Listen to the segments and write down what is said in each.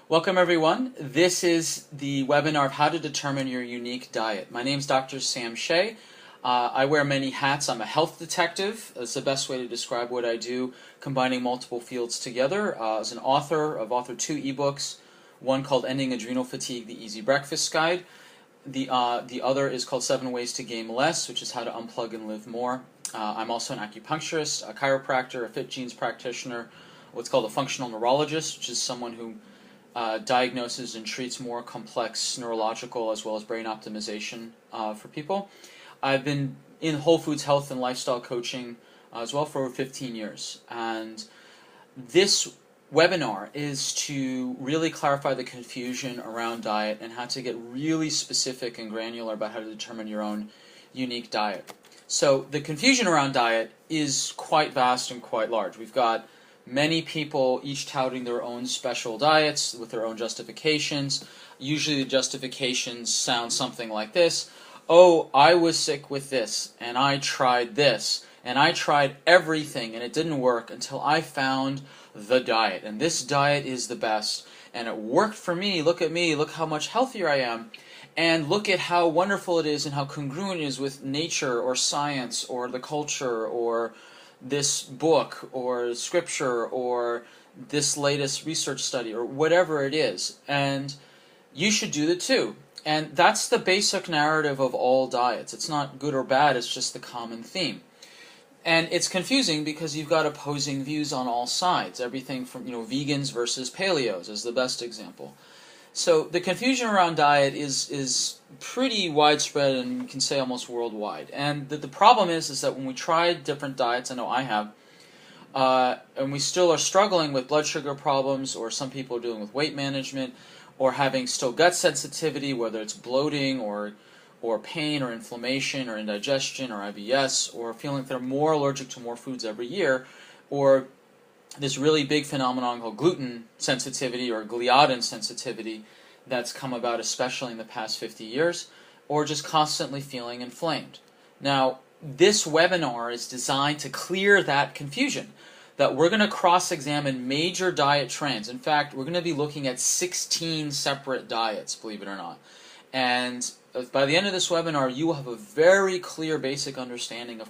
Welcome everyone. This is the webinar of how to determine your unique diet. My name is Dr. Sam Shea. I wear many hats. I'm a health detective. That's the best way to describe what I do, combining multiple fields together. As an author, I've authored 2 ebooks, one called Ending Adrenal Fatigue, the Easy Breakfast Guide. The other is called 7 Ways to Gain Less, which is how to unplug and live more. I'm also an acupuncturist, a chiropractor, a Fitgenes practitioner, what's called a functional neurologist, which is someone who diagnoses and treats more complex neurological as well as brain optimization for people. I've been in Whole Foods health and lifestyle coaching as well for over 15 years. And this webinar is to really clarify the confusion around diet and how to get really specific and granular about how to determine your own unique diet. So the confusion around diet is quite vast and quite large. We've got many people each touting their own special diets with their own justifications. Usually the justifications sound something like this. Oh, I was sick with this, and I tried this, and I tried everything, and it didn't work until I found the diet. And this diet is the best, and it worked for me. Look at me. Look how much healthier I am. And look at how wonderful it is and how congruent it is with nature or science or the culture or this book or scripture or this latest research study or whatever it is, and you should do it too. And that's the basic narrative of all diets. It's not good or bad, it's just the common theme. And it's confusing because you've got opposing views on all sides. Everything from, vegans versus paleos is the best example. So the confusion around diet is pretty widespread and you can say almost worldwide. And the problem is that when we try different diets, I know I have, and we still are struggling with blood sugar problems, or some people are dealing with weight management, or having still gut sensitivity, whether it's bloating or pain or inflammation or indigestion or IBS, or feeling like they're more allergic to more foods every year, or this really big phenomenon called gluten sensitivity or gliadin sensitivity that's come about especially in the past 50 years, or just constantly feeling inflamed. Now, this webinar is designed to clear that confusion, that we're going to cross-examine major diet trends. In fact, we're going to be looking at 16 separate diets, believe it or not. And by the end of this webinar, you will have a very clear basic understanding of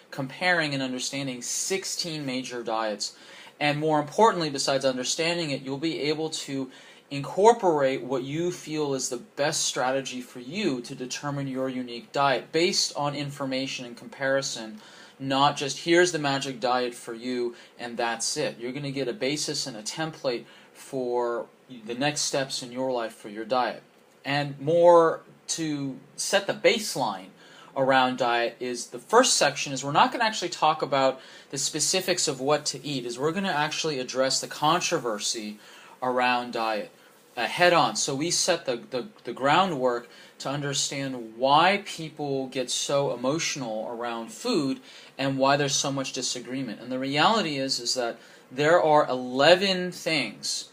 comparing and understanding 16 major diets. And more importantly, besides understanding it, you'll be able to incorporate what you feel is the best strategy for you to determine your unique diet based on information and comparison, not just here's the magic diet for you and that's it. You're going to get a basis and a template for the next steps in your life for your diet. And more to set the baseline around diet is the first section is we're not going to actually talk about the specifics of what to eat, is we're going to actually address the controversy around diet head on. So we set the groundwork to understand why people get so emotional around food and why there's so much disagreement. And the reality is that there are 11 things,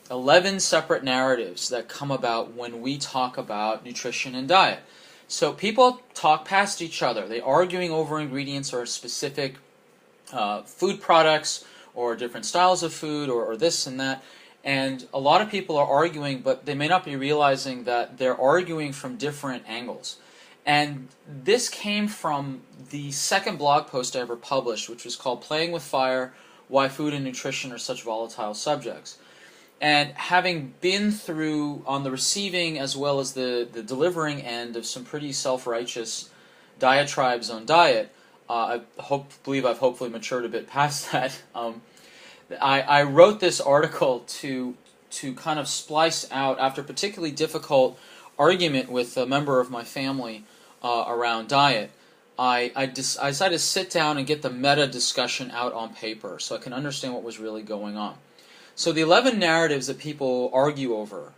11 separate narratives that come about when we talk about nutrition and diet. So people talk past each other. They're arguing over ingredients or specific food products or different styles of food or this and that. And a lot of people are arguing, but they may not be realizing that they're arguing from different angles. And this came from the second blog post I ever published, which was called Playing with Fire, Why Food and Nutrition Are Such Volatile Subjects. And having been through on the receiving as well as the delivering end of some pretty self-righteous diatribes on diet, I believe I've hopefully matured a bit past that. I wrote this article to kind of splice out, after a particularly difficult argument with a member of my family around diet, I decided to sit down and get the meta discussion out on paper so I can understand what was really going on. So the 11 narratives that people argue over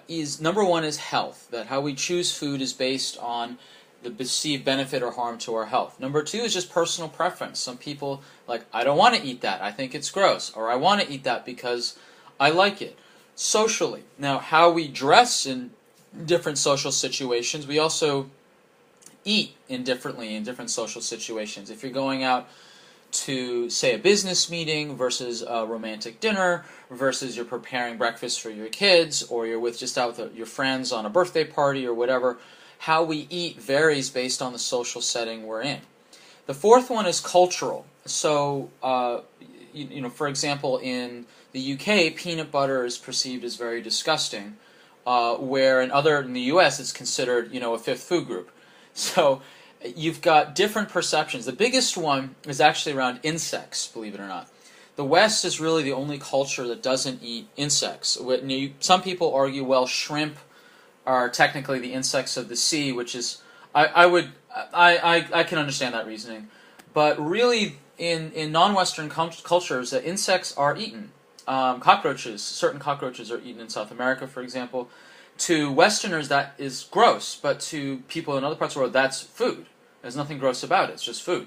is, number one is health, that how we choose food is based on the perceived benefit or harm to our health. Number two is just personal preference. Some people like, I don't want to eat that, I think it's gross, or I want to eat that because I like it. Socially, now how we dress in different social situations, we also eat differently in different social situations. If you're going out to, say, a business meeting versus a romantic dinner versus you're preparing breakfast for your kids or you're just out with your friends on a birthday party or whatever. How we eat varies based on the social setting we're in. The fourth one is cultural. So, for example, in the UK, peanut butter is perceived as very disgusting, where in the US it's considered, a fifth food group. So you've got different perceptions. The biggest one is actually around insects, believe it or not. The West is really the only culture that doesn't eat insects. Some people argue, well, shrimp are technically the insects of the sea, which is, I can understand that reasoning. But really, in non-Western cultures, insects are eaten. Certain cockroaches are eaten in South America, for example. To Westerners, that is gross, but to people in other parts of the world, that's food. There's nothing gross about it, it's just food.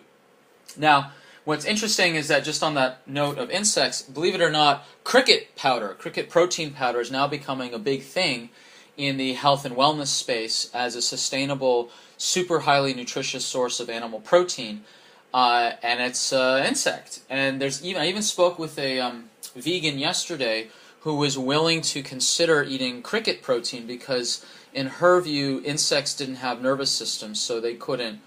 Now, what's interesting is that just on that note of insects, believe it or not, cricket protein powder is now becoming a big thing in the health and wellness space as a sustainable, super highly nutritious source of animal protein, and it's insect. And I even spoke with a vegan yesterday who was willing to consider eating cricket protein because, in her view, insects didn't have nervous systems, so they couldn't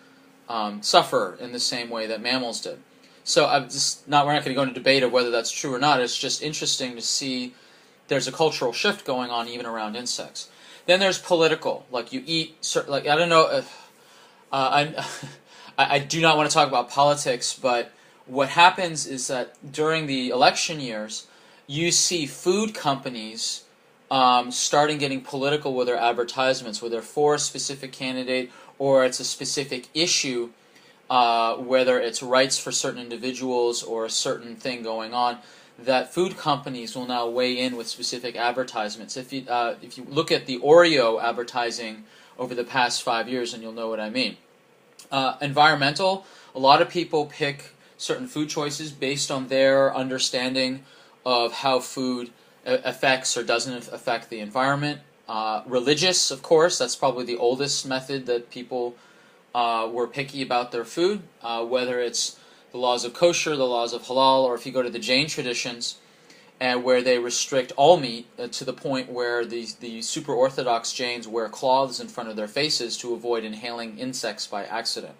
suffer in the same way that mammals did. So we're not going to go into debate of whether that's true or not. It's just interesting to see there's a cultural shift going on even around insects. Then there's political, like you eat, I don't know, I do not want to talk about politics, but what happens is that during the election years, you see food companies starting getting political with their advertisements, whether they're for a specific candidate or it's a specific issue, whether it's rights for certain individuals or a certain thing going on, that food companies will now weigh in with specific advertisements. If you look at the Oreo advertising over the past 5 years, and you'll know what I mean. Environmental, a lot of people pick certain food choices based on their understanding of how food affects or doesn't affect the environment. Religious, of course, that's probably the oldest method that people were picky about their food, whether it's the laws of kosher, the laws of halal, or if you go to the Jain traditions, where they restrict all meat to the point where the super orthodox Jains wear cloths in front of their faces to avoid inhaling insects by accident.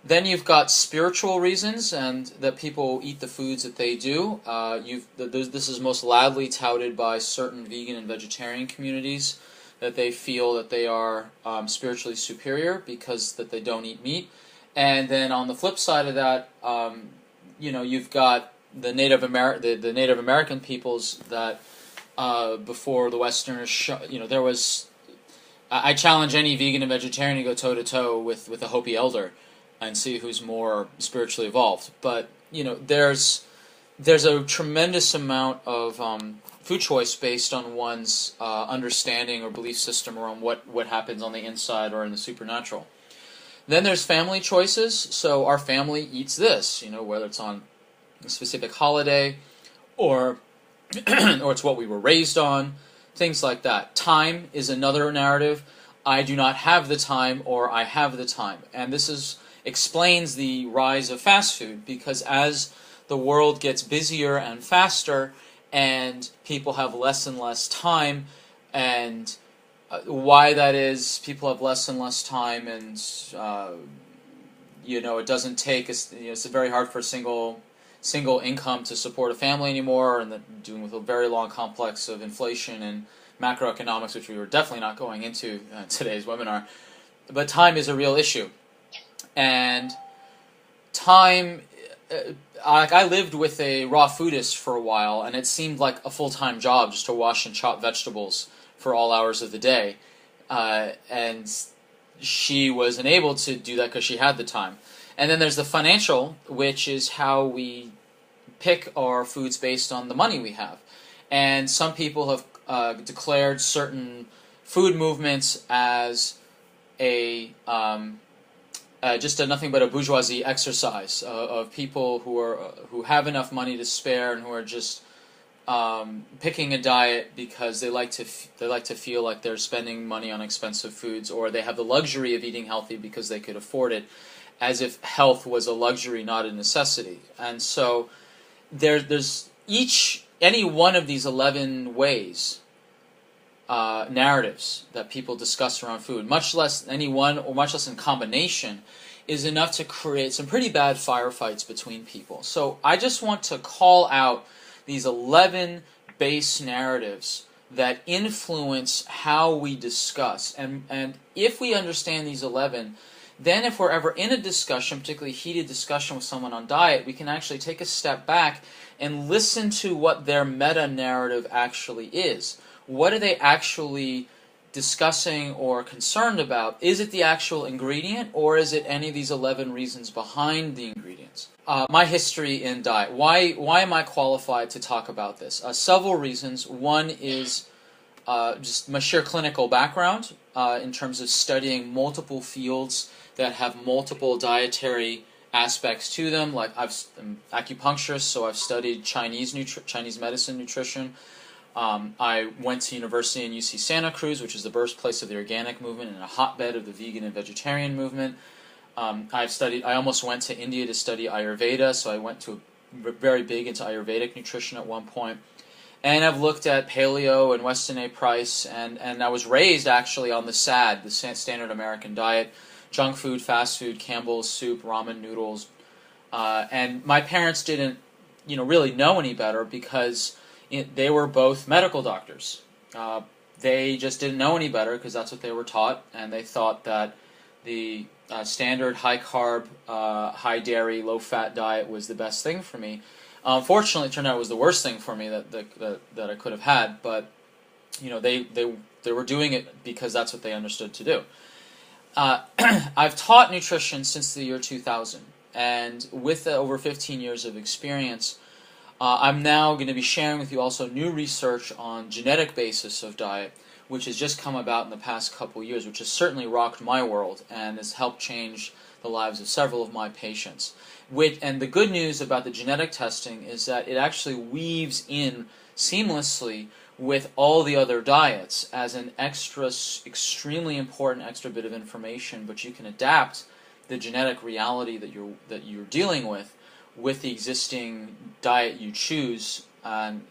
Then you've got spiritual reasons, and that people eat the foods that they do. This is most loudly touted by certain vegan and vegetarian communities, that they feel that they are spiritually superior because that they don't eat meat. And then on the flip side of that, you've got the Native American peoples that before the Westerners, there was. I challenge any vegan and vegetarian to go toe to toe with a Hopi elder and see who's more spiritually evolved. But there's a tremendous amount of food choice based on one's understanding or belief system around what happens on the inside or in the supernatural. Then there's family choices. So our family eats this, whether it's on a specific holiday or or it's what we were raised on, things like that. Time is another narrative. I do not have the time, or I have the time. And this explains the rise of fast food, because as the world gets busier and faster and people have less and less time, and why that is, people have less and less time, and it doesn't take it's very hard for a single income to support a family anymore, and dealing with a very long complex of inflation and macroeconomics, which we were definitely not going into today's webinar. But time is a real issue, and time. I lived with a raw foodist for a while, and it seemed like a full-time job just to wash and chop vegetables for all hours of the day, and she was unable to do that because she had the time. And then there's the financial, which is how we pick our foods based on the money we have. And some people have declared certain food movements as nothing but a bourgeoisie exercise of people who have enough money to spare and who are just picking a diet because they like to feel like they're spending money on expensive foods, or they have the luxury of eating healthy because they could afford it. as if health was a luxury, not a necessity. And so there's any one of these 11 ways, narratives that people discuss around food, much less any one or much less in combination, is enough to create some pretty bad firefights between people. So I just want to call out these 11 base narratives that influence how we discuss. And if we understand these 11, then if we're ever in a discussion, particularly heated discussion with someone on diet, we can actually take a step back and listen to what their meta-narrative actually is. What are they actually discussing or concerned about? Is it the actual ingredient, or is it any of these 11 reasons behind the ingredients? My history in diet. Why am I qualified to talk about this? Several reasons. One is just my sheer clinical background in terms of studying multiple fields that have multiple dietary aspects to them. Like I'm an acupuncturist, so I've studied Chinese medicine, nutrition. I went to university in UC Santa Cruz, which is the birthplace of the organic movement and a hotbed of the vegan and vegetarian movement. I almost went to India to study Ayurveda, so I went to very big into Ayurvedic nutrition at one point. And I've looked at paleo and Weston A. Price, and I was raised actually on the SAD, the Standard American Diet, junk food, fast food, Campbell's soup, ramen noodles. And my parents didn't really know any better because they were both medical doctors. They just didn't know any better because that's what they were taught, and they thought that the standard high-carb, high-dairy, low-fat diet was the best thing for me. Fortunately, it turned out it was the worst thing for me that I could have had, but they were doing it because that's what they understood to do. I've taught nutrition since the year 2000, and with over 15 years of experience, I'm now going to be sharing with you also new research on genetic basis of diet, which has just come about in the past couple years, which has certainly rocked my world and has helped change the lives of several of my patients. And the good news about the genetic testing is that it actually weaves in seamlessly with all the other diets as an extremely important extra bit of information, but you can adapt the genetic reality that you're dealing with the existing diet you choose, and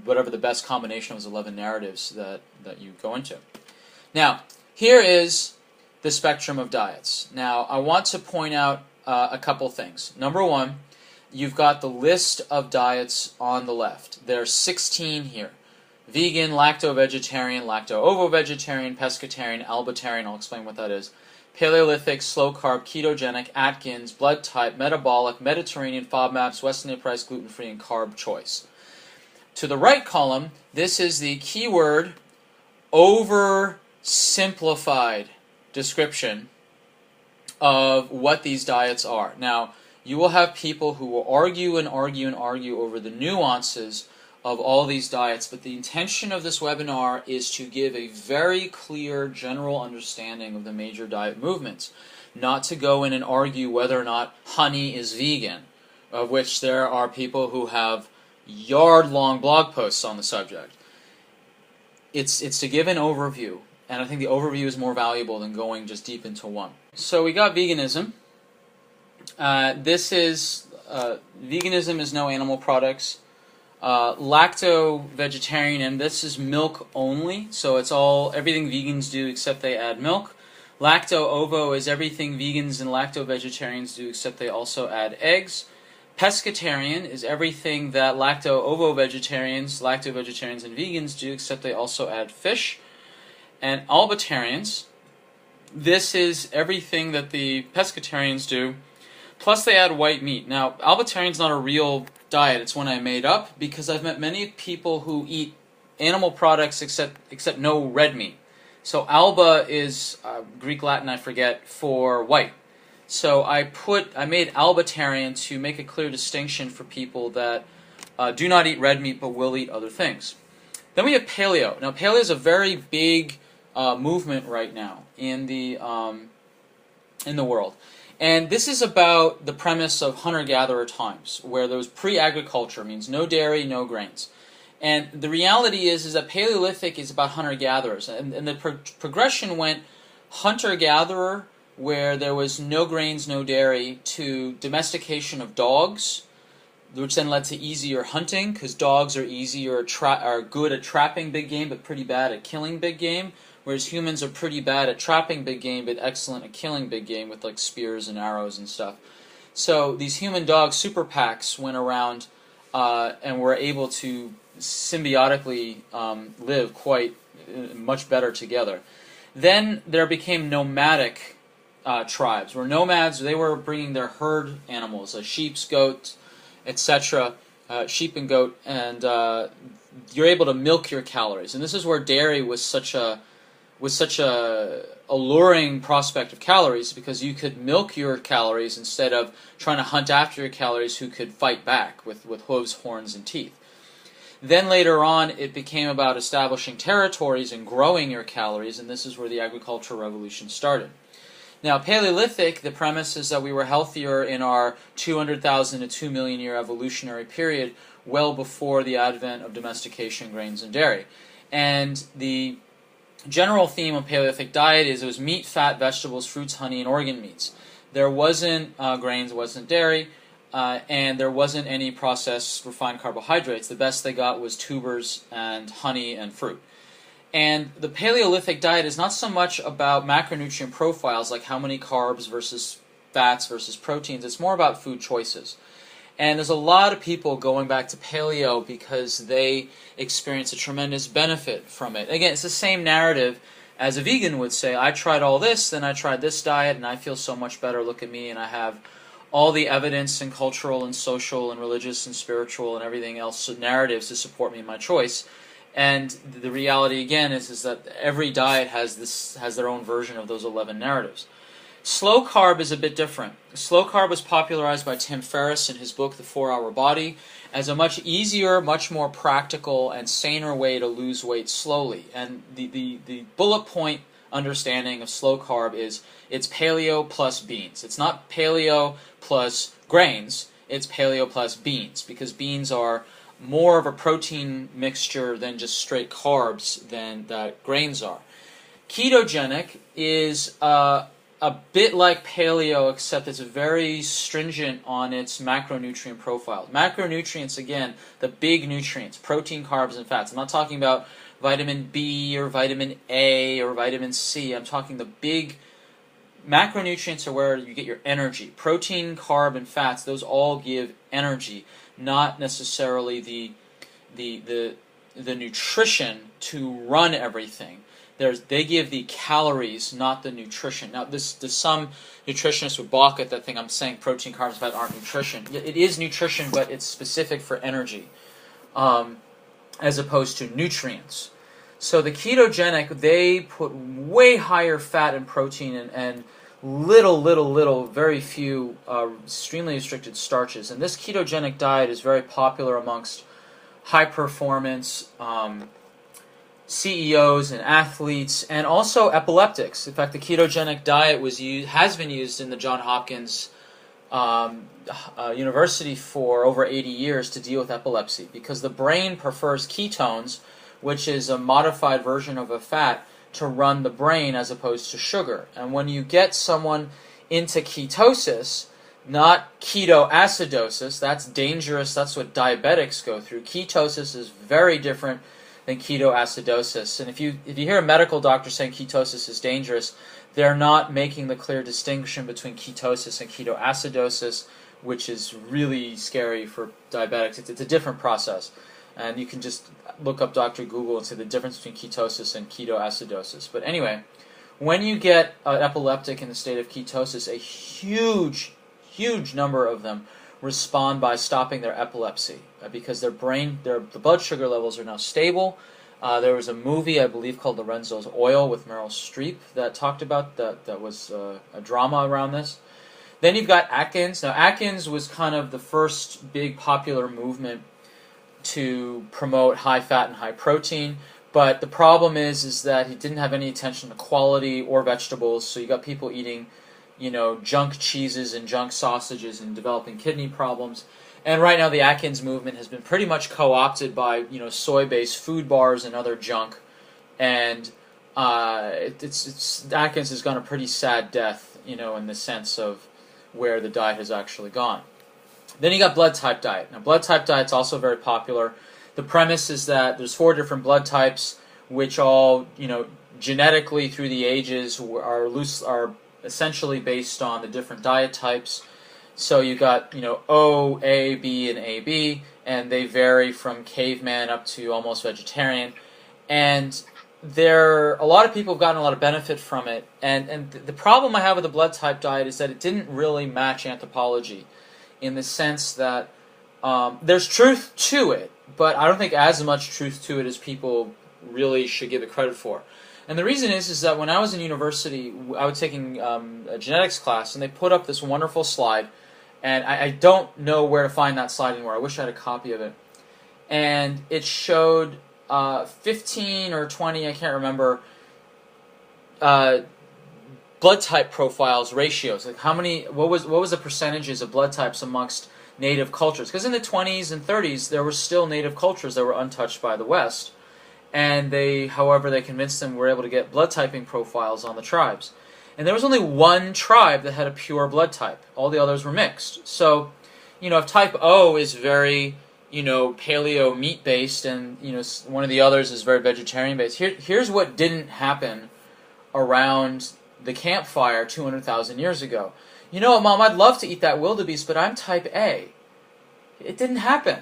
whatever the best combination of those 11 narratives that you go into. Now, here is the spectrum of diets. Now, I want to point out a couple things. Number one, you've got the list of diets on the left. There are 16 here. Vegan, lacto-vegetarian, lacto-ovo-vegetarian, pescatarian, albitarian, I'll explain what that is. Paleolithic, slow-carb, ketogenic, Atkins, blood type, metabolic, Mediterranean, FODMAPs, Weston A. Price, gluten-free, and CarbChoice. To the right column, this is the keyword oversimplified description of what these diets are. Now, you will have people who will argue and argue and argue over the nuances of all these diets, but the intention of this webinar is to give a very clear general understanding of the major diet movements, not to go in and argue whether or not honey is vegan, of which there are people who have yard-long blog posts on the subject. It's to give an overview, and I think the overview is more valuable than going just deep into one. So we got veganism. Veganism is no animal products. Lacto-vegetarian, and this is milk only, so it's everything vegans do except they add milk. Lacto-ovo is everything vegans and lacto-vegetarians do except they also add eggs. Pescatarian is everything that lacto-ovo-vegetarians, lacto-vegetarians, and vegans do except they also add fish. And albitarians, this is everything that the pescatarians do, plus they add white meat. Now, albitarian's not a real diet, it's one I made up because I've met many people who eat animal products except no red meat. So alba is Greek Latin, I forget, for white. So I made albitarian to make a clear distinction for people that do not eat red meat but will eat other things. Then we have paleo. Now paleo is a very big movement right now in the world. And this is about the premise of hunter-gatherer times, where there was pre-agriculture, means no dairy, no grains. And the reality is that Paleolithic is about hunter-gatherers, and the progression went hunter-gatherer, where there was no grains, no dairy, to domestication of dogs, which then led to easier hunting, because dogs are good at trapping big game, but pretty bad at killing big game, whereas humans are pretty bad at trapping big game, but excellent at killing big game with like spears and arrows and stuff. So these human dog super packs went around and were able to symbiotically live quite much better together. Then there became nomadic tribes, where nomads, they were bringing their herd animals, sheep, goats, etc., sheep and goat, and you're able to milk your calories. And this is where dairy was such a alluring prospect of calories, because you could milk your calories instead of trying to hunt after your calories, who could fight back with hooves, horns, and teeth. Then later on, it became about establishing territories and growing your calories, and this is where the agricultural revolution started. Now, Paleolithic, the premise is that we were healthier in our 200,000 to 2 million year evolutionary period, well before the advent of domestication, grains, and dairy. And the general theme of Paleolithic diet is it was meat, fat, vegetables, fruits, honey, and organ meats. There wasn't grains, wasn't dairy, and there wasn't any processed refined carbohydrates. The best they got was tubers and honey and fruit. And the Paleolithic diet is not so much about macronutrient profiles, like how many carbs versus fats versus proteins. It's more about food choices. And there's a lot of people going back to paleo because they experience a tremendous benefit from it. Again, it's the same narrative as a vegan would say. I tried all this, then I tried this diet, and I feel so much better. Look at me, and I have all the evidence and cultural and social and religious and spiritual and everything else narratives to support me in my choice. And the reality, again, is that every diet has their own version of those 11 narratives. Slow carb is a bit different. Slow carb was popularized by Tim Ferriss in his book, The 4-Hour Body, as a much easier, much more practical, and saner way to lose weight slowly. And the bullet point understanding of slow carb is it's paleo plus beans. It's not paleo plus grains, it's paleo plus beans, because beans are more of a protein mixture than just straight carbs than that grains are. Ketogenic is a bit like paleo, except it's very stringent on its macronutrient profile. Macronutrients, again, the big nutrients, protein, carbs, and fats. I'm not talking about vitamin B or vitamin A or vitamin C. I'm talking the big macronutrients are where you get your energy. Protein, carb, and fats, those all give energy, not necessarily the nutrition to run everything. They give the calories, not the nutrition. Now, some nutritionists would balk at that thing. I'm saying protein, carbs, and fat aren't nutrition. It is nutrition, but it's specific for energy, as opposed to nutrients. So the ketogenic, they put way higher fat and protein and very few extremely restricted starches. And this ketogenic diet is very popular amongst high-performance CEOs and athletes, and also epileptics. In fact, the ketogenic diet has been used in the Johns Hopkins University for over 80 years to deal with epilepsy, because the brain prefers ketones, which is a modified version of a fat, to run the brain as opposed to sugar. And when you get someone into ketosis, not ketoacidosis, that's dangerous, that's what diabetics go through. Ketosis is very different than ketoacidosis. And if you hear a medical doctor saying ketosis is dangerous, they're not making the clear distinction between ketosis and ketoacidosis, which is really scary for diabetics. It's a different process. And you can just look up Dr. Google and see the difference between ketosis and ketoacidosis. But anyway, when you get an epileptic in the state of ketosis, a huge number of them respond by stopping their epilepsy because the blood sugar levels are now stable. There was a movie, I believe, called Lorenzo's Oil with Meryl Streep that talked about that was a drama around this. Then you've got Atkins. Now, Atkins was kind of the first big popular movement to promote high fat and high protein, but the problem is that he didn't have any attention to quality or vegetables, so you got people eating, junk cheeses and junk sausages and developing kidney problems. And right now the Atkins movement has been pretty much co-opted by, soy-based food bars and other junk, and Atkins has gone a pretty sad death in the sense of where the diet has actually gone. Then you got blood type diet. Now, blood type diet's also very popular. The premise is that there's 4 different blood types, which all, genetically through the ages are essentially based on the different diet types. So you got, O, A, B, and AB, and they vary from caveman up to almost vegetarian. And a lot of people have gotten a lot of benefit from it. And the problem I have with the blood type diet is that it didn't really match anthropology, in the sense that there's truth to it, but I don't think as much truth to it as people really should give it credit for. And the reason is that when I was in university, I was taking a genetics class, and they put up this wonderful slide, and I don't know where to find that slide anymore. I wish I had a copy of it. And it showed 15 or 20, I can't remember, blood type profiles, ratios, like what was the percentages of blood types amongst native cultures? Because in the 20s and 30s, there were still native cultures that were untouched by the West, and however, they convinced them were able to get blood typing profiles on the tribes. And there was only one tribe that had a pure blood type. All the others were mixed. So, if type O is very, paleo meat based, and one of the others is very vegetarian based. Here's what didn't happen around the campfire 200,000 years ago. You know what, Mom, I'd love to eat that wildebeest, but I'm type A. It didn't happen.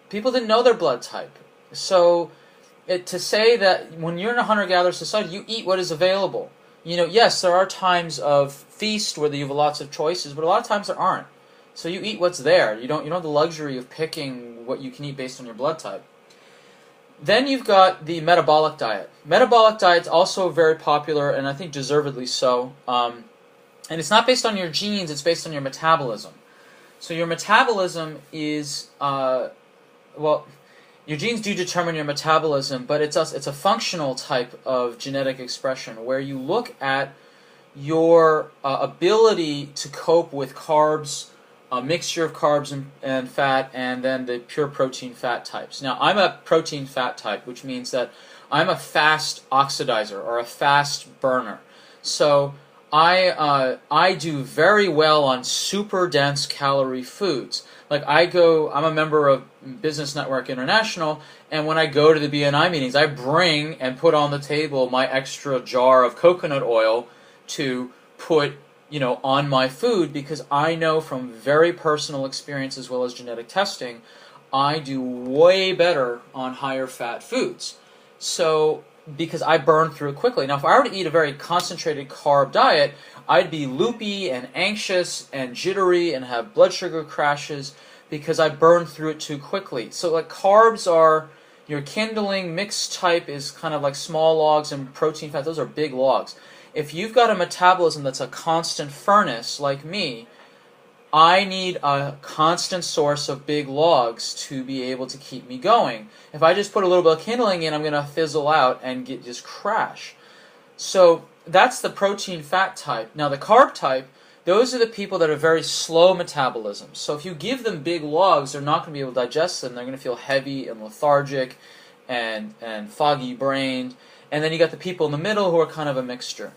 People didn't know their blood type. So to say that when you're in a hunter-gatherer society, you eat what is available. Yes, there are times of feast where you have lots of choices, but a lot of times there aren't. So you eat what's there. You don't have the luxury of picking what you can eat based on your blood type. Then you've got the metabolic diet. Metabolic diet's also very popular, and I think deservedly so. And it's not based on your genes, it's based on your metabolism. So your metabolism is, your genes do determine your metabolism, but it's a functional type of genetic expression where you look at your ability to cope with carbs, a mixture of carbs and fat, and then the pure protein fat types. Now, I'm a protein fat type, which means that I'm a fast oxidizer or a fast burner. So I do very well on super dense calorie foods. Like I'm a member of Business Network International, and when I go to the BNI meetings, I bring and put on the table my extra jar of coconut oil to put on my food, because I know from very personal experience as well as genetic testing, I do way better on higher fat foods. So, because I burn through it quickly. Now, if I were to eat a very concentrated carb diet, I'd be loopy and anxious and jittery and have blood sugar crashes because I burn through it too quickly. So, like, carbs are your kindling, mixed type is kind of like small logs, and protein fat, those are big logs. If you've got a metabolism that's a constant furnace like me, I need a constant source of big logs to be able to keep me going. If I just put a little bit of kindling in, I'm going to fizzle out and just crash. So that's the protein fat type. Now the carb type, those are the people that are very slow metabolism. So if you give them big logs, they're not going to be able to digest them. They're going to feel heavy and lethargic and foggy brained. And then you got the people in the middle who are kind of a mixture.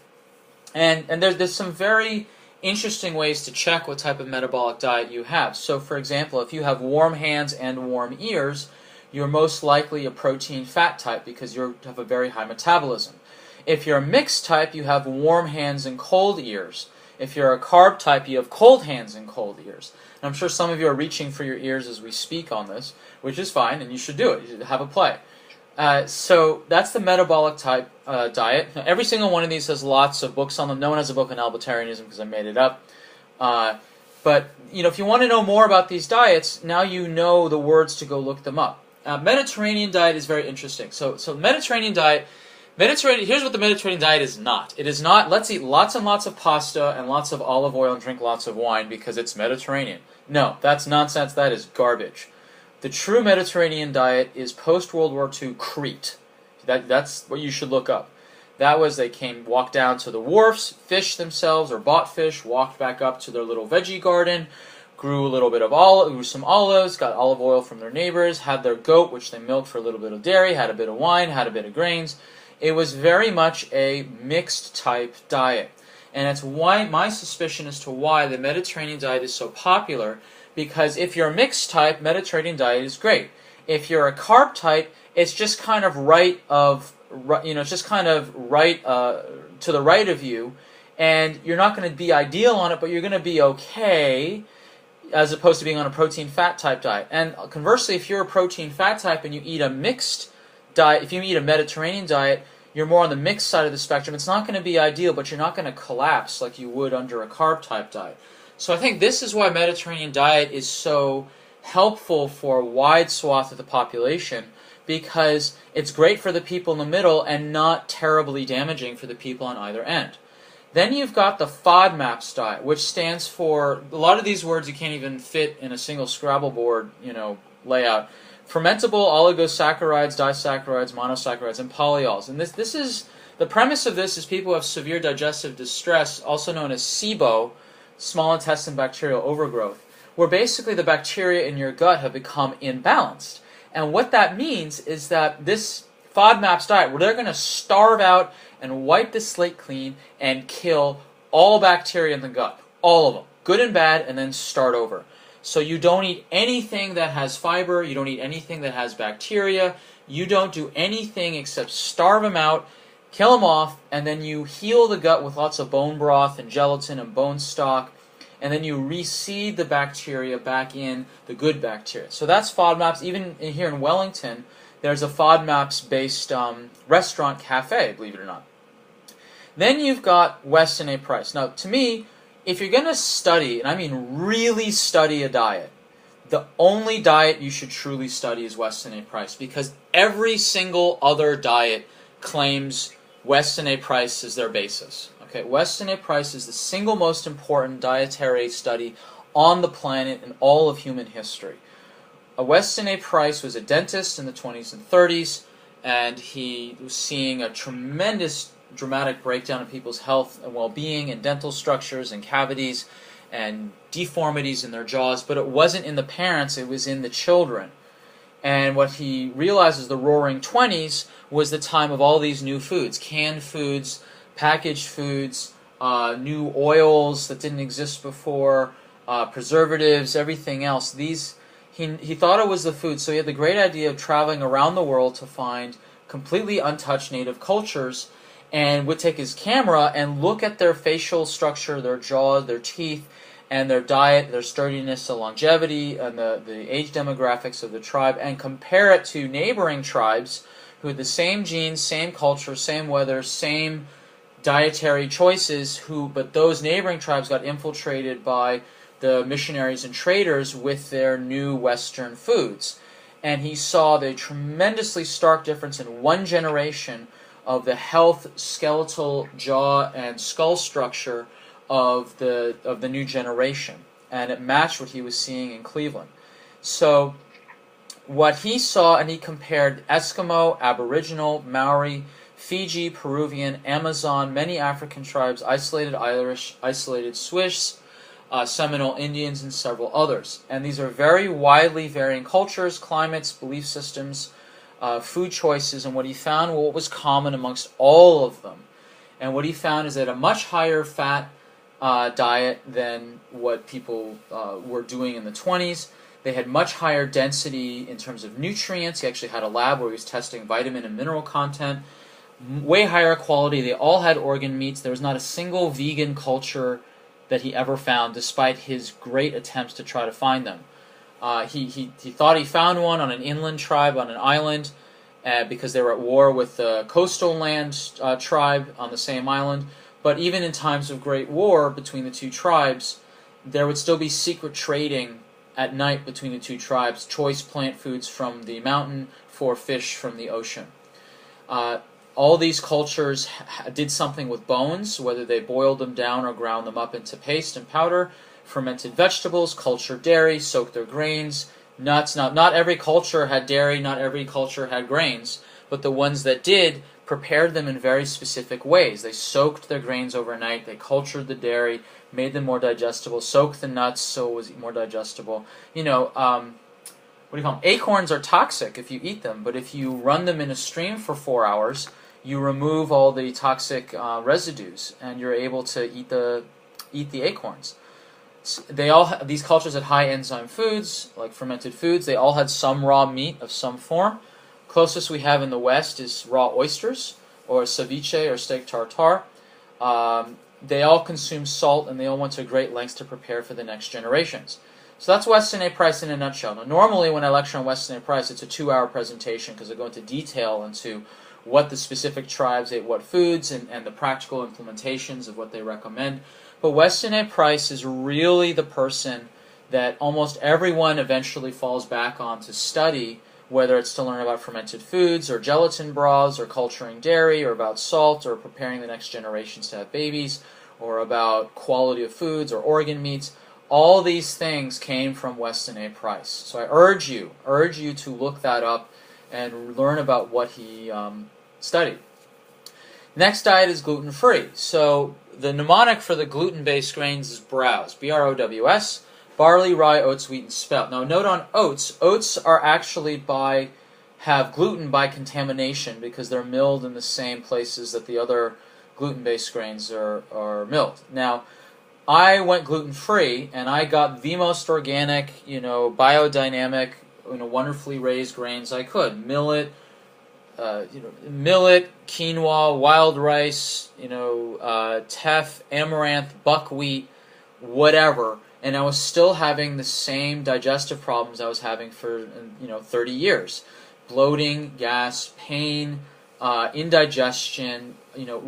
And there's some very interesting ways to check what type of metabolic diet you have. So, for example, if you have warm hands and warm ears, you're most likely a protein fat type because you have a very high metabolism. If you're a mixed type, you have warm hands and cold ears. If you're a carb type, you have cold hands and cold ears. And I'm sure some of you are reaching for your ears as we speak on this, which is fine, and you should do it. You should have a play. So that's the metabolic type diet. Now, every single one of these has lots of books on them. No one has a book on Albertarianism because I made it up. But if you want to know more about these diets, now you know the words to go look them up. Mediterranean diet is very interesting. So Mediterranean diet, here's what the Mediterranean diet is not. It is not, let's eat lots and lots of pasta and lots of olive oil and drink lots of wine because it's Mediterranean. No, that's nonsense. That is garbage. The true Mediterranean diet is post-World War II Crete. That's what you should look up. That was, they walked down to the wharfs, fished themselves, or bought fish, walked back up to their little veggie garden, grew a little bit of grew some olives, got olive oil from their neighbors, had their goat, which they milked for a little bit of dairy, had a bit of wine, had a bit of grains. It was very much a mixed type diet. And it's why my suspicion as to why the Mediterranean diet is so popular, because if you're a mixed type, Mediterranean diet is great. If you're a carb type, it's just kind of it's just kind of right to the right of you, and you're not going to be ideal on it, but you're going to be okay, as opposed to being on a protein-fat type diet. And conversely, if you're a protein-fat type and you eat a mixed diet, if you eat a Mediterranean diet, you're more on the mixed side of the spectrum. It's not going to be ideal, but you're not going to collapse like you would under a carb-type diet. So I think this is why Mediterranean diet is so helpful for a wide swath of the population, because it's great for the people in the middle and not terribly damaging for the people on either end. Then you've got the FODMAPs diet, which stands for, a lot of these words you can't even fit in a single Scrabble board, layout. Fermentable oligosaccharides, disaccharides, monosaccharides, and polyols. And this is, the premise of this is people who have severe digestive distress, also known as SIBO, small intestine bacterial overgrowth, where basically the bacteria in your gut have become imbalanced. And what that means is that this FODMAPs diet, where they're going to starve out and wipe the slate clean and kill all bacteria in the gut, all of them, good and bad, and then start over. So you don't eat anything that has fiber, you don't eat anything that has bacteria, you don't do anything except starve them out, kill them off, and then you heal the gut with lots of bone broth and gelatin and bone stock, and then you reseed the bacteria back in the good bacteria. So that's FODMAPs. Even here in Wellington, there's a FODMAPs-based restaurant cafe, believe it or not. Then you've got Weston A. Price. Now, to me, if you're going to study, and I mean really study a diet, the only diet you should truly study is Weston A. Price, because every single other diet claims Weston A. Price as their basis. Okay, Weston A. Price is the single most important dietary study on the planet in all of human history. Weston A. Price was a dentist in the 20s and 30s, and he was seeing a tremendous dramatic breakdown in people's health and well-being and dental structures and cavities and deformities in their jaws, but it wasn't in the parents, it was in the children. And what he realized is the Roaring 20s was the time of all these new foods, canned foods, packaged foods, new oils that didn't exist before, preservatives, everything else. He thought it was the food, so he had the great idea of traveling around the world to find completely untouched native cultures, and would take his camera and look at their facial structure, their jaw, their teeth, and their diet, their sturdiness, the longevity, and the age demographics of the tribe, and compare it to neighboring tribes who had the same genes, same culture, same weather, same dietary choices, but those neighboring tribes got infiltrated by the missionaries and traders with their new Western foods. And he saw the tremendously stark difference in one generation of the health, skeletal, jaw, and skull structure of the new generation. And it matched what he was seeing in Cleveland. So what he saw, and he compared Eskimo, Aboriginal, Maori, Fiji, Peruvian, Amazon, many African tribes, isolated Irish, isolated Swiss, Seminole Indians, and several others. And these are very widely varying cultures, climates, belief systems, food choices, and what he found, what was common amongst all of them. And what he found is that a much higher fat diet than what people were doing in the 20s. They had much higher density in terms of nutrients. He actually had a lab where he was testing vitamin and mineral content. Way higher quality. They all had organ meats. There was not a single vegan culture that he ever found, despite his great attempts to try to find them. He thought he found one on an inland tribe on an island because they were at war with the coastal land tribe on the same island. But even in times of great war between the two tribes, there would still be secret trading at night between the two tribes, choice plant foods from the mountain for fish from the ocean. All these cultures did something with bones, whether they boiled them down or ground them up into paste and powder, fermented vegetables, cultured dairy, soaked their grains, nuts. Now, not every culture had dairy, not every culture had grains, but the ones that did prepared them in very specific ways. They soaked their grains overnight, they cultured the dairy, made them more digestible, soaked the nuts so it was more digestible. What do you call them? Acorns are toxic if you eat them, but if you run them in a stream for 4 hours, you remove all the toxic residues, and you're able to eat the acorns. These cultures had high enzyme foods, like fermented foods. They all had some raw meat of some form. Closest we have in the West is raw oysters, or ceviche, or steak tartare. They all consume salt, and they all went to great lengths to prepare for the next generations. So that's Weston A. Price in a nutshell. Now, normally when I lecture on Weston A. Price, it's a 2-hour presentation because I go into detail into what the specific tribes ate what foods and the practical implementations of what they recommend. But Weston A. Price is really the person that almost everyone eventually falls back on to study, whether it's to learn about fermented foods, or gelatin broths, or culturing dairy, or about salt, or preparing the next generations to have babies, or about quality of foods, or organ meats. All these things came from Weston A. Price. So I urge you to look that up and learn about what he studied. Next diet is gluten-free. So the mnemonic for the gluten-based grains is BROWS, B-R-O-W-S, barley, rye, oats, wheat, and spelt. Now note on oats, oats are actually have gluten by contamination because they're milled in the same places that the other gluten-based grains are milled. Now, I went gluten-free, and I got the most organic, biodynamic, wonderfully raised grains I could. Millet, quinoa, wild rice, teff, amaranth, buckwheat, whatever. And I was still having the same digestive problems I was having for 30 years: bloating, gas, pain, indigestion,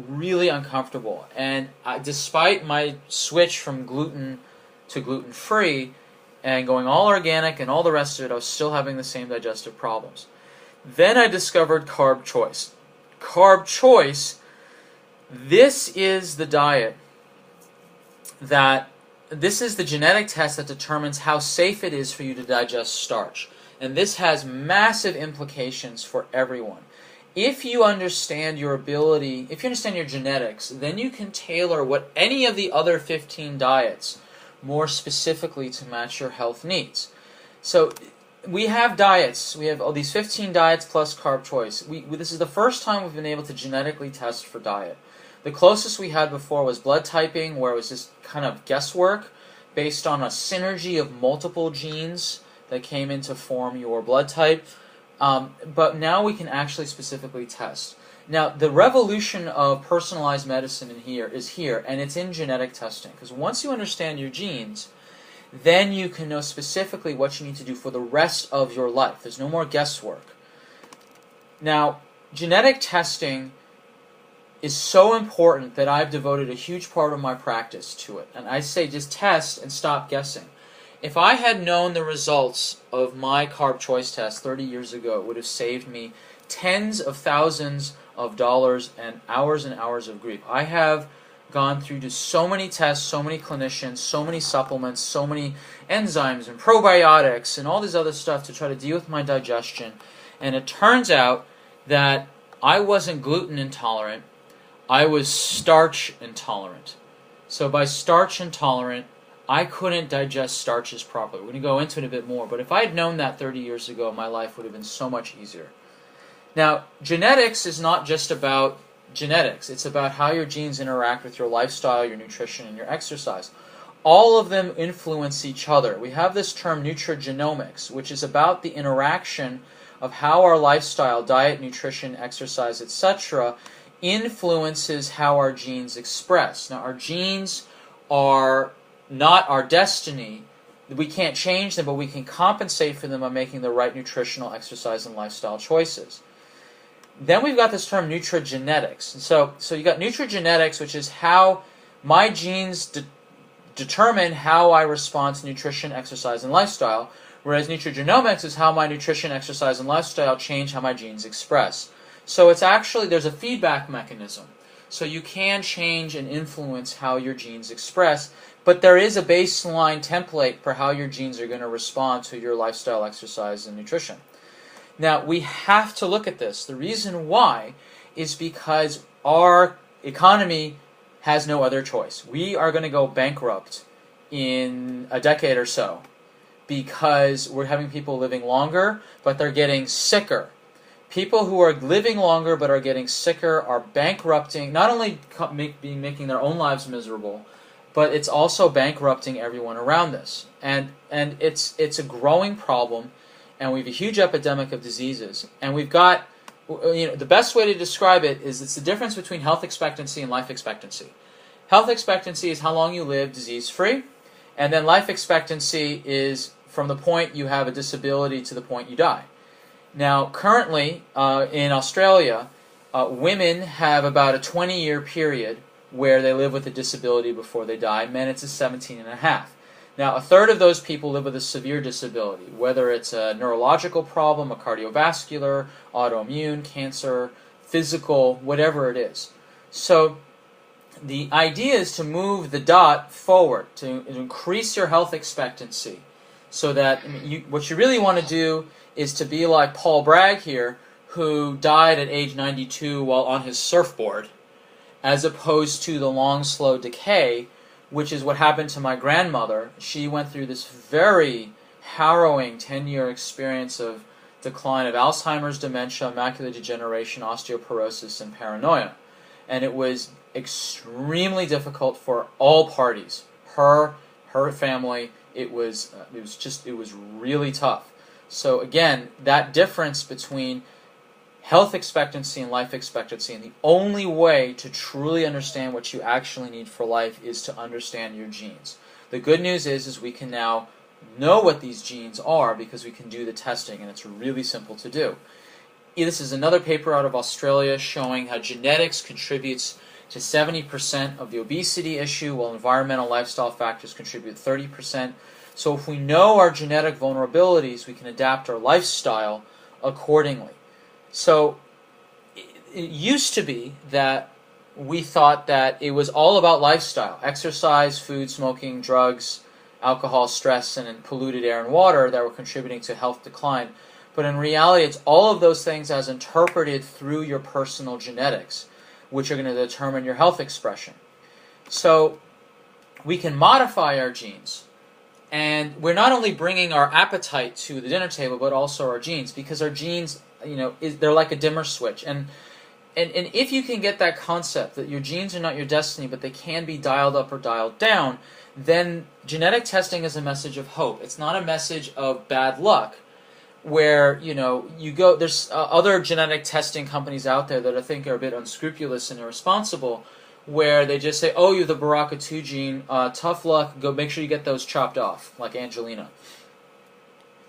really uncomfortable. And despite my switch from gluten to gluten-free and going all organic and all the rest of it, I was still having the same digestive problems. Then I discovered CarbChoice. CarbChoice, this is the diet this is the genetic test that determines how safe it is for you to digest starch. And this has massive implications for everyone. If you understand your ability, if you understand your genetics, then you can tailor any of the other 15 diets more specifically to match your health needs. So we have diets. We have all these 15 diets plus CarbChoice. This is the first time we've been able to genetically test for diet. The closest we had before was blood typing, where it was just kind of guesswork based on a synergy of multiple genes that came in to form your blood type. But now we can actually specifically test. Now, the revolution of personalized medicine is here, and it's in genetic testing. Because once you understand your genes, then you can know specifically what you need to do for the rest of your life. There's no more guesswork. Now, genetic testing is so important that I've devoted a huge part of my practice to it. And I say just test and stop guessing. If I had known the results of my CarbChoice test 30 years ago, it would have saved me tens of thousands of dollars and hours of grief. I have gone through just so many tests, so many clinicians, so many supplements, so many enzymes and probiotics and all this other stuff to try to deal with my digestion. And it turns out that I wasn't gluten intolerant, I was starch intolerant. So by starch intolerant, I couldn't digest starches properly. We're going to go into it a bit more, but if I had known that 30 years ago, my life would have been so much easier. Now, genetics is not just about genetics. It's about how your genes interact with your lifestyle, your nutrition, and your exercise. All of them influence each other. We have this term nutrigenomics, which is about the interaction of how our lifestyle, diet, nutrition, exercise, etc., influences how our genes express. Now, our genes are not our destiny. We can't change them, but we can compensate for them by making the right nutritional, exercise, and lifestyle choices. Then we've got this term nutrigenetics. So you got nutrigenetics, which is how my genes determine how I respond to nutrition, exercise, and lifestyle, whereas nutrigenomics is how my nutrition, exercise, and lifestyle change how my genes express. So it's actually, there's a feedback mechanism. So you can change and influence how your genes express, but there is a baseline template for how your genes are going to respond to your lifestyle, exercise, and nutrition. Now, we have to look at this. The reason why is because our economy has no other choice. We are going to go bankrupt in a decade or so because we're having people living longer, but they're getting sicker. People who are living longer but are getting sicker are bankrupting, not only making their own lives miserable, but it's also bankrupting everyone around us. And it's a growing problem, and we have a huge epidemic of diseases. And we've got, the best way to describe it is it's the difference between health expectancy and life expectancy. Health expectancy is how long you live disease-free, and then life expectancy is from the point you have a disability to the point you die. Now, currently, in Australia, women have about a 20-year period where they live with a disability before they die. Men, it's a 17.5. Now, a third of those people live with a severe disability, whether it's a neurological problem, a cardiovascular, autoimmune, cancer, physical, whatever it is. So the idea is to move the dot forward, to increase your health expectancy, so that what you really want to do is to be like Paul Bragg here, who died at age 92 while on his surfboard, as opposed to the long, slow decay, which is what happened to my grandmother. She went through this very harrowing 10-year experience of decline of Alzheimer's, dementia, macular degeneration, osteoporosis, and paranoia. And it was extremely difficult for all parties. Her family, it was really tough. So again, that difference between health expectancy and life expectancy, and the only way to truly understand what you actually need for life is to understand your genes. The good news is we can now know what these genes are because we can do the testing, and it's really simple to do. This is another paper out of Australia showing how genetics contributes to 70% of the obesity issue, while environmental lifestyle factors contribute 30%. So if we know our genetic vulnerabilities, we can adapt our lifestyle accordingly. So it used to be that we thought that it was all about lifestyle, exercise, food, smoking, drugs, alcohol, stress, and polluted air and water that were contributing to health decline. But in reality, it's all of those things as interpreted through your personal genetics, which are going to determine your health expression. So we can modify our genes. And we're not only bringing our appetite to the dinner table, but also our genes, because our genes, they're like a dimmer switch. And if you can get that concept that your genes are not your destiny, but they can be dialed up or dialed down, then genetic testing is a message of hope. It's not a message of bad luck, where you go. There's other genetic testing companies out there that I think are a bit unscrupulous and irresponsible, where they just say, oh, you have the BRCA2 gene, tough luck, go make sure you get those chopped off, like Angelina.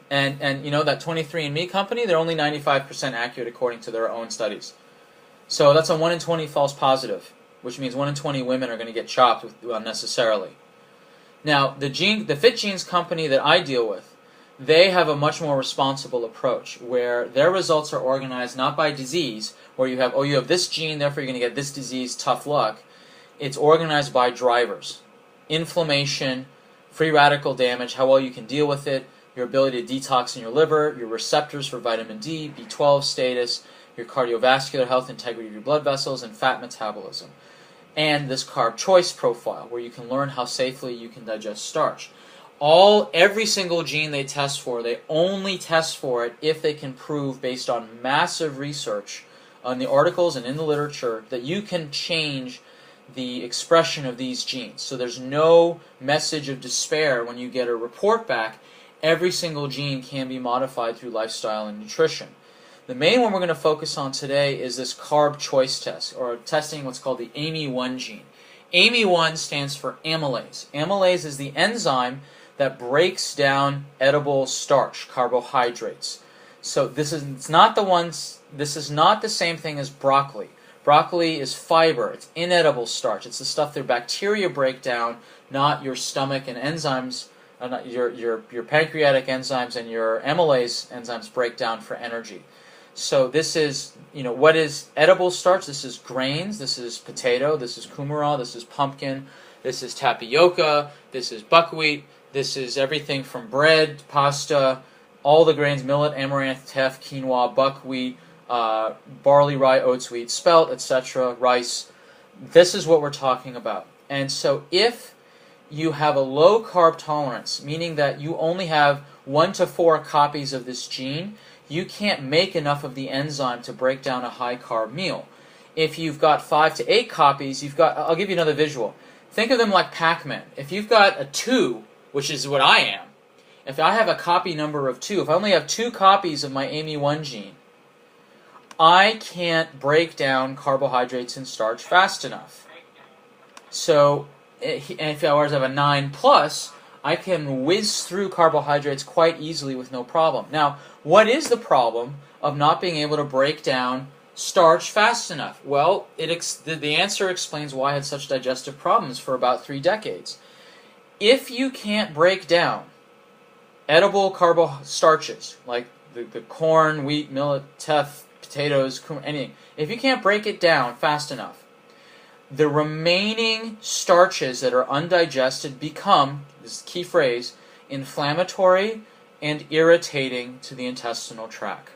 And that 23andMe company, they're only 95% accurate according to their own studies. So that's a 1 in 20 false positive, which means 1 in 20 women are going to get chopped unnecessarily. Now, the Fitgenes company that I deal with, they have a much more responsible approach, where their results are organized not by disease, where you have this gene, therefore you're going to get this disease, tough luck. It's organized by drivers. Inflammation, free radical damage, how well you can deal with it, your ability to detox in your liver, your receptors for vitamin D, B12 status, your cardiovascular health, integrity of your blood vessels, and fat metabolism. And this CarbChoice profile, where you can learn how safely you can digest starch. Every single gene they test for, they only test for it if they can prove, based on massive research on the articles and in the literature, that you can change the expression of these genes. So there's no message of despair when you get a report back. Every single gene can be modified through lifestyle and nutrition. The main one we're going to focus on today is this CarbChoice test, or testing what's called the AMY1 gene. AMY1 stands for amylase. Amylase is the enzyme that breaks down edible starch, carbohydrates. So this is not the same thing as broccoli. Broccoli is fiber. It's inedible starch. It's the stuff that bacteria break down, not your stomach and enzymes, not your pancreatic enzymes and your amylase enzymes break down for energy. So this is, what is edible starch? This is grains. This is potato. This is kumara. This is pumpkin. This is tapioca. This is buckwheat. This is everything from bread, pasta, all the grains, millet, amaranth, teff, quinoa, buckwheat, barley, rye, oats, wheat, spelt, etc., rice. This is what we're talking about. And so if you have a low carb tolerance, meaning that you only have 1 to 4 copies of this gene, you can't make enough of the enzyme to break down a high-carb meal. If you've got 5 to 8 copies, I'll give you another visual. Think of them like Pac-Man. If you've got a 2, which is what I am, if I have a copy number of 2, if I only have 2 copies of my AMY1 gene, I can't break down carbohydrates and starch fast enough. So, if I have a 9+, I can whiz through carbohydrates quite easily with no problem. Now, what is the problem of not being able to break down starch fast enough? Well, the answer explains why I had such digestive problems for about 3 decades. If you can't break down edible starches, like the corn, wheat, millet, teff, potatoes, anything, if you can't break it down fast enough, the remaining starches that are undigested become, this is the key phrase, inflammatory and irritating to the intestinal tract,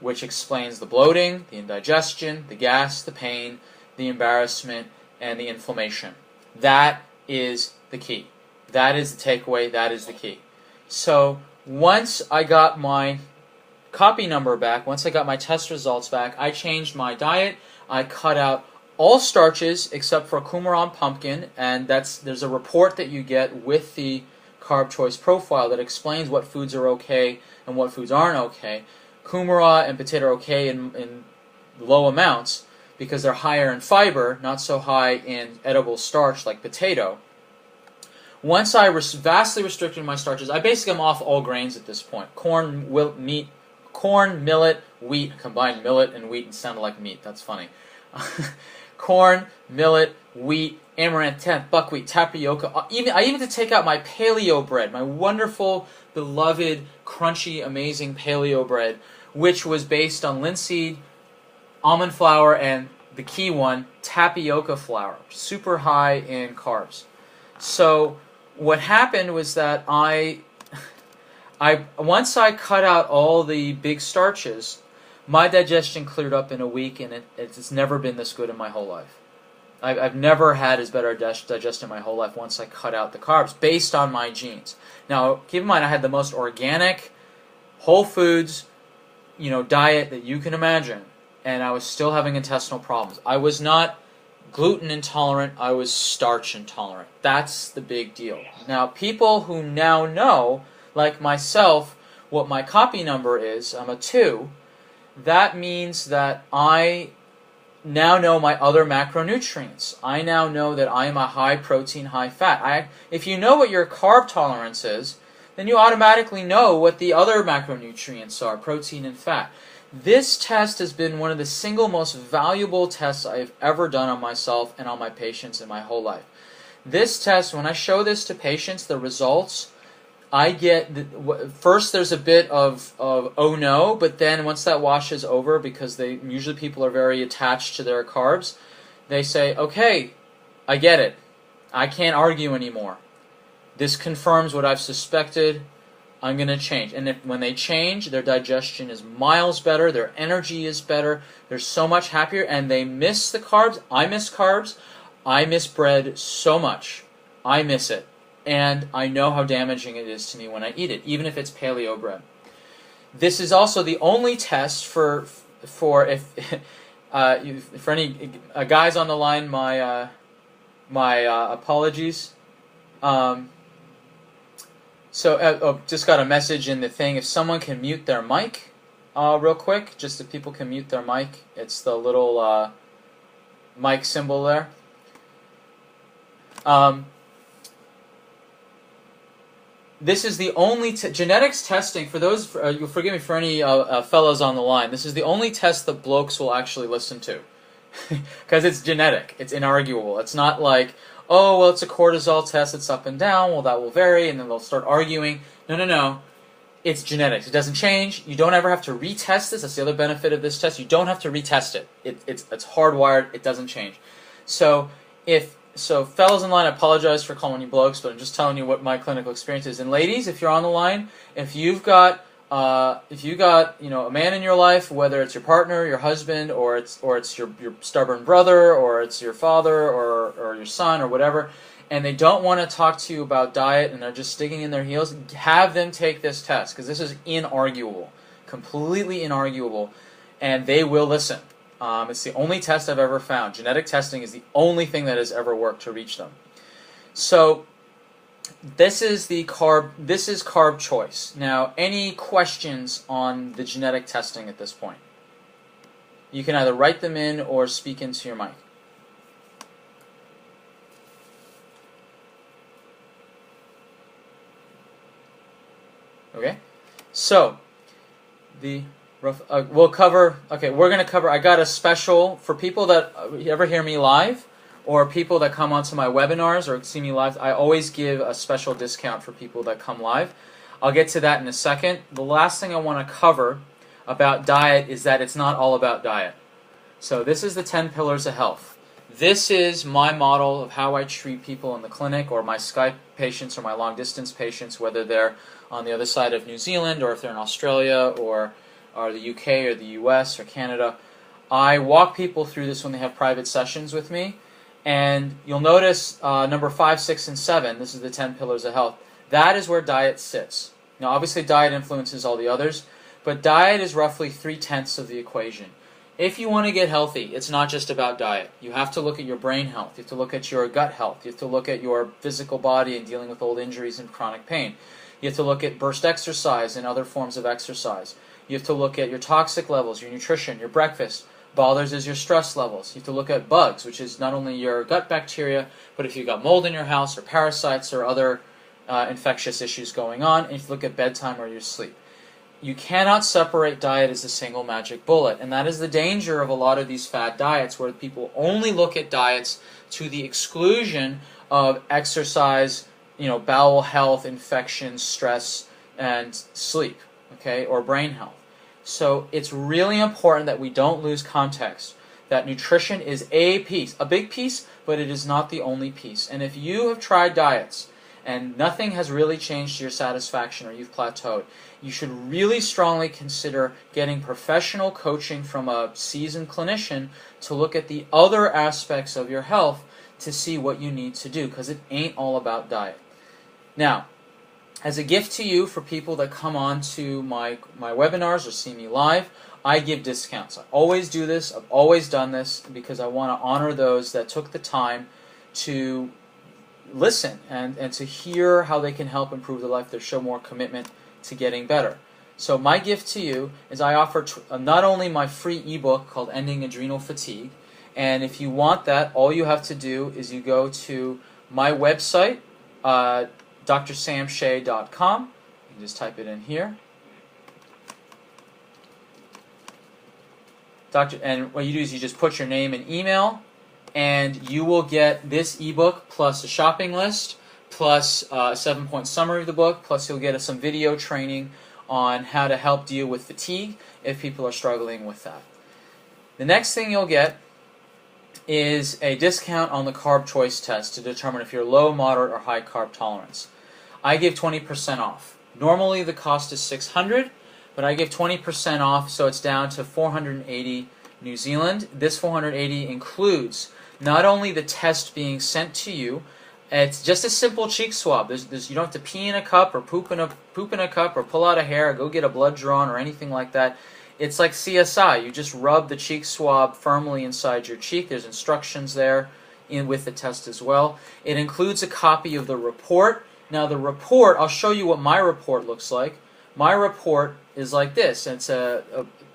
which explains the bloating, the indigestion, the gas, the pain, the embarrassment, and the inflammation. That is the key. That is the takeaway. That is the key. So once I got my copy number back, once I got my test results back, I changed my diet. I cut out all starches except for coumarin pumpkin, and there's a report that you get with the CarbChoice profile that explains what foods are okay and what foods aren't okay. Coumarin and potato are okay in low amounts because they're higher in fiber, not so high in edible starch like potato. Once I vastly restricted my starches, I basically am off all grains at this point. Corn, millet, wheat. Combined millet and wheat and sounded like meat. That's funny. Corn, millet, wheat, amaranth, hemp, buckwheat, tapioca. I even had to take out my paleo bread, my wonderful, beloved, crunchy, amazing paleo bread, which was based on linseed, almond flour, and the key one, tapioca flour, super high in carbs. So what happened was that once I cut out all the big starches, my digestion cleared up in a week, and it's never been this good in my whole life. I've never had as better digestion in my whole life once I cut out the carbs, based on my genes. Now, keep in mind, I had the most organic, whole foods, diet that you can imagine, and I was still having intestinal problems. I was not gluten intolerant, I was starch intolerant. That's the big deal. Now, people who now know, like myself, what my copy number is, I'm a 2, that means that I now know my other macronutrients. I now know that I am a high protein, high fat. If you know what your carb tolerance is, then you automatically know what the other macronutrients are, protein and fat. This test has been one of the single most valuable tests I've ever done on myself and on my patients in my whole life. This test, when I show this to patients, the results, I get, first there's a bit of oh no, but then once that washes over, because usually people are very attached to their carbs, they say, okay, I get it. I can't argue anymore. This confirms what I've suspected. I'm going to change. And when they change, their digestion is miles better, their energy is better, they're so much happier, and they miss the carbs. I miss carbs. I miss bread so much. I miss it. And I know how damaging it is to me when I eat it, even if it's paleo bread. This is also the only test for any guys on the line. My apologies. Just got a message in the thing. If someone can mute their mic, real quick, just if people can mute their mic, it's the little mic symbol there. This is the only genetics testing for those. You'll forgive me for any fellows on the line. This is the only test that blokes will actually listen to, because it's genetic. It's inarguable. It's not like, oh, well, it's a cortisol test. It's up and down. Well, that will vary, and then they'll start arguing. No. It's genetics. It doesn't change. You don't ever have to retest this. That's the other benefit of this test. You don't have to retest it. It's hardwired. It doesn't change. So fellas in line, I apologize for calling you blokes, but I'm just telling you what my clinical experience is. And ladies, if you're on the line, if you've got a man in your life, whether it's your partner, your husband, or it's your stubborn brother, or it's your father, or your son, or whatever, and they don't want to talk to you about diet and they're just digging in their heels, have them take this test, because this is inarguable. completely inarguable, and they will listen. It's the only test I've ever found. Genetic testing is the only thing that has ever worked to reach them. So this is CarbChoice. Now, any questions on the genetic testing at this point? You can either write them in or speak into your mic. Okay, so we'll cover. Okay, we're going to cover. I got a special for people that ever hear me live, or people that come onto my webinars or see me live. I always give a special discount for people that come live. I'll get to that in a second. The last thing I want to cover about diet is that it's not all about diet. So this is the 10 pillars of health. This is my model of how I treat people in the clinic, or my Skype patients, or my long distance patients, whether they're on the other side of New Zealand, or if they're in Australia, or the UK, or the US, or Canada. I walk people through this when they have private sessions with me, and you'll notice number 5, 6, and 7, this is the 10 pillars of health, that is where diet sits. Now obviously diet influences all the others, but diet is roughly 3/10 of the equation. If you want to get healthy, it's not just about diet. You have to look at your brain health. You have to look at your gut health. You have to look at your physical body and dealing with old injuries and chronic pain. You have to look at burst exercise and other forms of exercise. You have to look at your toxic levels, your nutrition, your breakfast. Bothers is your stress levels. You have to look at bugs, which is not only your gut bacteria, but if you've got mold in your house or parasites or other infectious issues going on. And you have to look at bedtime or your sleep. You cannot separate diet as a single magic bullet, and that is the danger of a lot of these fad diets, where people only look at diets to the exclusion of exercise, bowel health, infections, stress, and sleep, okay, or brain health. So it's really important that we don't lose context, that nutrition is a piece, a big piece, but it is not the only piece. And if you have tried diets and nothing has really changed to your satisfaction, or you've plateaued, you should really strongly consider getting professional coaching from a seasoned clinician to look at the other aspects of your health to see what you need to do, because it ain't all about diet. Now, as a gift to you, for people that come on to my webinars or see me live, I give discounts. I always do this. I've always done this because I want to honor those that took the time to listen and to hear how they can help improve their life, to show more commitment to getting better. So my gift to you is I offer not only my free ebook called Ending Adrenal Fatigue, and if you want that, all you have to do is you go to my website, drsamshea.com. You can just type it in here. And what you do is you just put your name and email, and you will get this ebook plus a shopping list, plus a 7-point summary of the book, plus you'll get some video training on how to help deal with fatigue if people are struggling with that. The next thing you'll get is a discount on the CarbChoice test to determine if you're low, moderate, or high carb tolerance. I give 20% off. Normally the cost is $600, but I give 20% off, so it's down to $480 New Zealand. This $480 includes not only the test being sent to you, it's just a simple cheek swab. You don't have to pee in a cup or poop in a cup or pull out a hair or go get a blood drawn or anything like that. It's like CSI. You just rub the cheek swab firmly inside your cheek. There's instructions there with the test as well. It includes a copy of the report. Now the report, I'll show you what my report looks like. My report is like this. It's a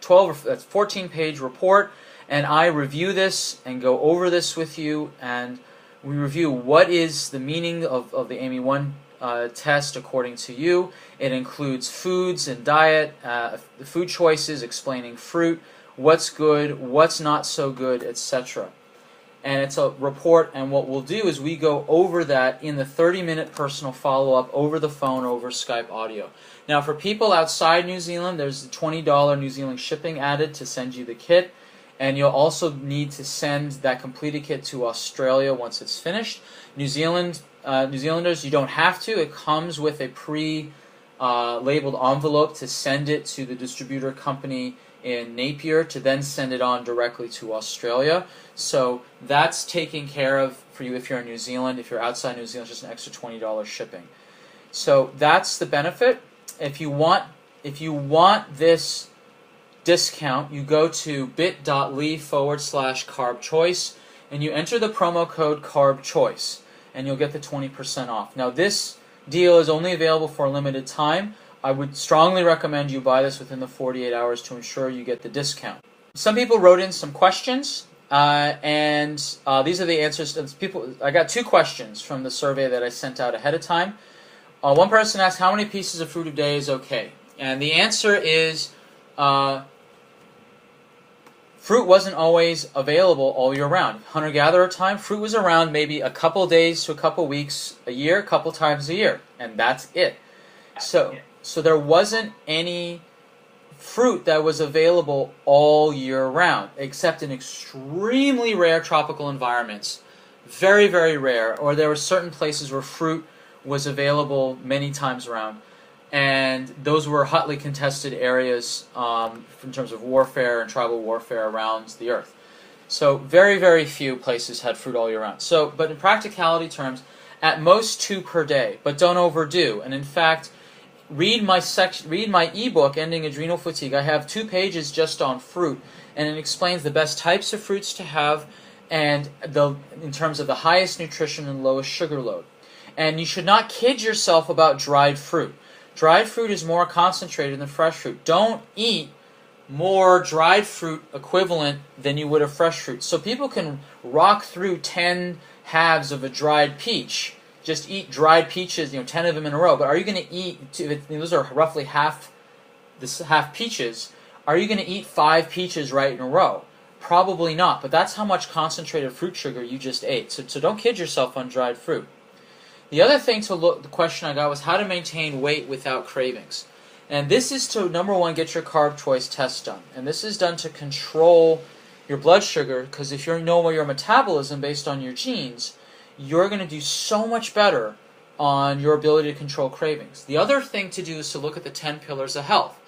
14-page report, and I review this and go over this with you, and we review what is the meaning of the AMY1 test according to you. It includes foods and diet, the food choices, explaining fruit, what's good, what's not so good, etc. And it's a report, and what we'll do is we go over that in the 30-minute personal follow-up over the phone, over Skype audio. Now for people outside New Zealand, there's the $20 New Zealand shipping added to send you the kit. And you'll also need to send that completed kit to Australia once it's finished. New Zealanders, you don't have to. It comes with a pre-labeled envelope to send it to the distributor company in Napier to then send it on directly to Australia. So that's taken care of for you if you're in New Zealand. If you're outside New Zealand, it's just an extra $20 shipping. So that's the benefit. If you want if you want this discount, you go to bit.ly/CarbChoice and you enter the promo code CarbChoice and you'll get the 20% off. Now this deal is only available for a limited time. I would strongly recommend you buy this within the 48 hours to ensure you get the discount. Some people wrote in some questions, and these are the answers. I got 2 questions from the survey that I sent out ahead of time. One person asked, how many pieces of fruit a day is okay? And the answer is, fruit wasn't always available all year round. Hunter-gatherer time, fruit was around maybe a couple days to a couple weeks a year, a couple times a year, and that's it. So there wasn't any fruit that was available all year round, except in extremely rare tropical environments. Very, very rare. Or there were certain places where fruit was available many times around. And those were hotly contested areas in terms of warfare and tribal warfare around the earth. So very, very few places had fruit all year round. But in practicality terms, at most 2 per day, but don't overdo. And in fact, read my ebook, Ending Adrenal Fatigue. I have 2 pages just on fruit, and it explains the best types of fruits to have and in terms of the highest nutrition and lowest sugar load. And you should not kid yourself about dried fruit. Dried fruit is more concentrated than fresh fruit. Don't eat more dried fruit equivalent than you would of fresh fruit. So people can rock through 10 halves of a dried peach. Just eat dried peaches, 10 of them in a row. But are you going to eat, those are roughly half peaches, are you going to eat 5 peaches right in a row? Probably not, but that's how much concentrated fruit sugar you just ate. So don't kid yourself on dried fruit. The other thing the question I got was how to maintain weight without cravings. And this is to, number 1, get your carb choice test done. And this is done to control your blood sugar, because if you know your metabolism based on your genes, you're going to do so much better on your ability to control cravings. The other thing to do is to look at the 10 pillars of health.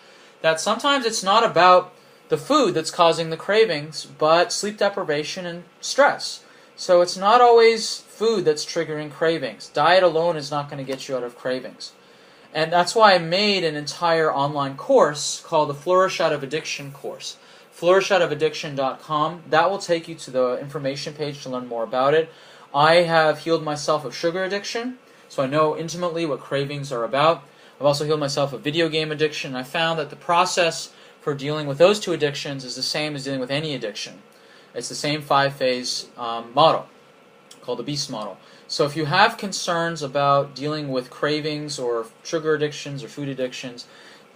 That sometimes it's not about the food that's causing the cravings, but sleep deprivation and stress. So it's not always food that's triggering cravings. Diet alone is not going to get you out of cravings. And that's why I made an entire online course called the Flourish Out of Addiction course. FlourishOutOfAddiction.com. That will take you to the information page to learn more about it. I have healed myself of sugar addiction, so I know intimately what cravings are about. I've also healed myself of video game addiction. I found that the process for dealing with those 2 addictions is the same as dealing with any addiction. It's the same 5-phase model called the BEAST model. So if you have concerns about dealing with cravings or sugar addictions or food addictions,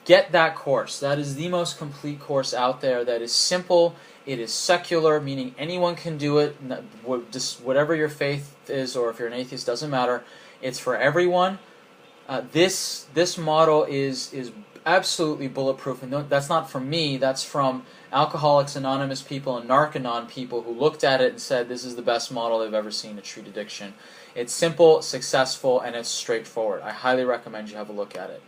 get that course. That is the most complete course out there that is simple. It is secular, meaning anyone can do it. Just whatever your faith is, or if you're an atheist, doesn't matter. It's for everyone. This model is absolutely bulletproof, and that's not from me. That's from Alcoholics Anonymous people and Narcanon people who looked at it and said this is the best model they've ever seen to treat addiction. It's simple, successful, and it's straightforward. I highly recommend you have a look at it.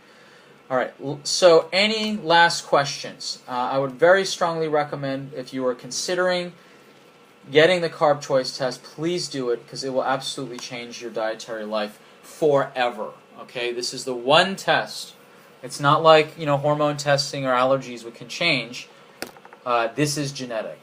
All right, so any last questions? I would very strongly recommend, if you are considering getting the Carb Choice test, please do it, because it will absolutely change your dietary life forever. Okay, this is the one test. It's not like hormone testing or allergies, which can change. This is genetic.